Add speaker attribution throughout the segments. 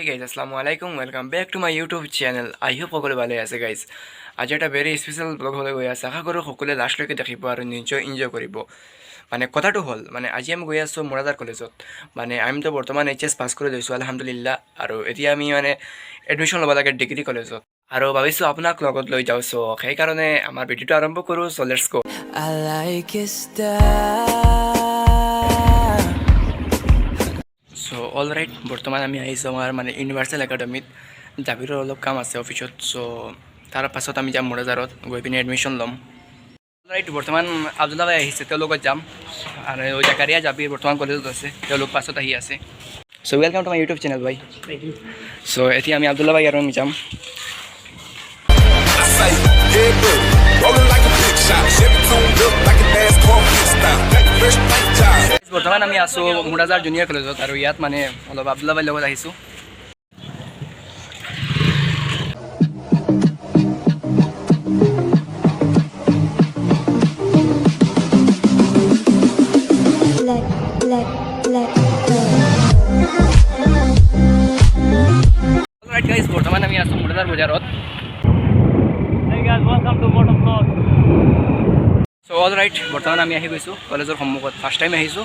Speaker 1: guys, Assalamualaikum. Welcome back to my YouTube channel. I hope সকলে ভালে আছে guys. আজি এটা ভেরি স্পেশাল ব্লগ হলে গৈ আছে। আশা কৰো সকলে লাষ্টলৈকে দেখিব আৰু নিশ্চয় এনজয় কৰিব। মানে কথাটো হ'ল মানে আজি আমি গৈ আছো মুৰাজাৰ কলেজত। মানে আমি তো বৰ্তমান এইচএস পাস কৰি লৈছো আলহামদুলিল্লাহ আৰু এতিয়া আমি মানে এডমিশন ল'ব লাগে ডিগ্ৰী কলেজত। আৰু ভাবিছো আপোনাক লগত লৈ যাওঁ সো সেই কাৰণে আমাৰ ভিডিওটো আৰম্ভ কৰো so let's go. I like it so all right বৰ্তমান আমি আহিছোঁ আমাৰ মানে ইউনিভাৰ্চেল একাডেমীত জাবিৰৰ অলপ কাম আছে অফিচত সো তাৰ পাছত আমি যাম মুৰাজাৰত গৈ পিনে এডমিশ্যন ল'ম। অল ৰাইট বৰ্তমান আব্দুল্লাহ ভাই আহিছে তেওঁলোকত যাম আৰু জাকাৰিয়া জাবিৰ বৰ্তমান কলেজত আছে তেওঁলোক পাছত আহি আছে। So welcome to my YouTube channel ভাই। সো এতিয়া আমি আব্দুল্লাহ ভাই আৰু আমি যাম। বৰ্তমান আমি আছোঁ মুৰাজাৰ জুনিয়ৰ কলেজত আৰু ইয়াত মানে অলপ আব্দুল্লাহ ভাইৰ লগত আহিছোঁ। অলৰাইট গাইজ বৰ্তমান আমি আছোঁ মুৰাজাৰ বজাৰত। সো অল ৰাইট বৰ্তমান আমি আহি গৈছোঁ কলেজৰ সন্মুখত ফাৰ্ষ্ট টাইম আহিছোঁ।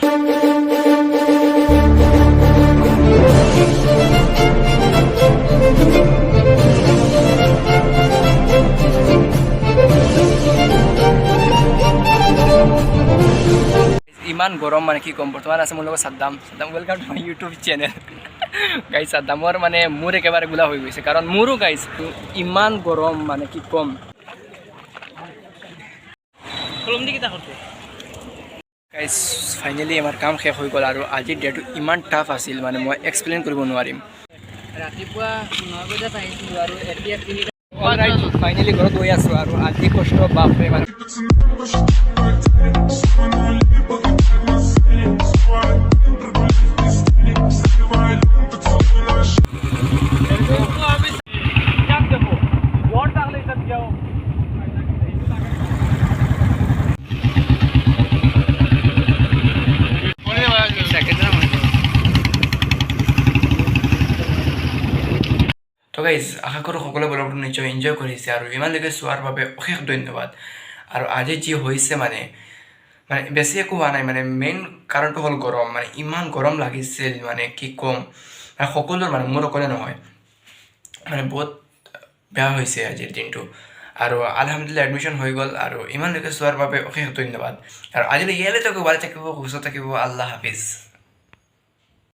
Speaker 1: ইমান গৰম মানে কি ক'ম। বৰ্তমান আছে মোৰ লগত Saddam. Welcome to my YouTube channel. Guys সাদ্দামৰ মানে মোৰ একেবাৰে গোলা হৈ গৈছে কাৰণ মোৰো গাইজ ইমান গৰম মানে কি ক'ম। গাইজ ফাইনেলি আমাৰ কাম শেষ হৈ গ'ল আৰু আজিৰ ডেটো ইমান টাফ আছিল মানে মই এক্সপ্লেইন কৰিব নোৱাৰিম।
Speaker 2: ৰাতিপুৱা 9 বজাত আহিছিলোঁ আৰু এতিয়া
Speaker 1: ফাইনেলি ঘৰত গৈ আছোঁ আৰু আজি কষ্ট বাপৰে মানে তো গাইজ আশা কৰোঁ সকলোৱে ব্লগটো নিশ্চয় এনজয় কৰিছে আৰু ইমানলৈকে চোৱাৰ বাবে অশেষ ধন্যবাদ। আৰু আজি যি হৈছে মানে বেছি একো হোৱা নাই মানে মেইন কাৰণটো হ'ল গৰম মানে ইমান গৰম লাগিছিল মানে কি ক'ম মানে সকলোৰ মানে মোৰ অকলে নহয় মানে বহুত বেয়া হৈছে আজিৰ দিনটো আৰু আলহামদুলিল্লাহ এডমিশ্যন হৈ গ'ল আৰু ইমানলৈকে চোৱাৰ বাবে অশেষ ধন্যবাদ আৰু আজিলৈ ইয়ালৈ থাকিব ভালে থাকিব সুস্থ থাকিব আল্লাহ হাফিজ।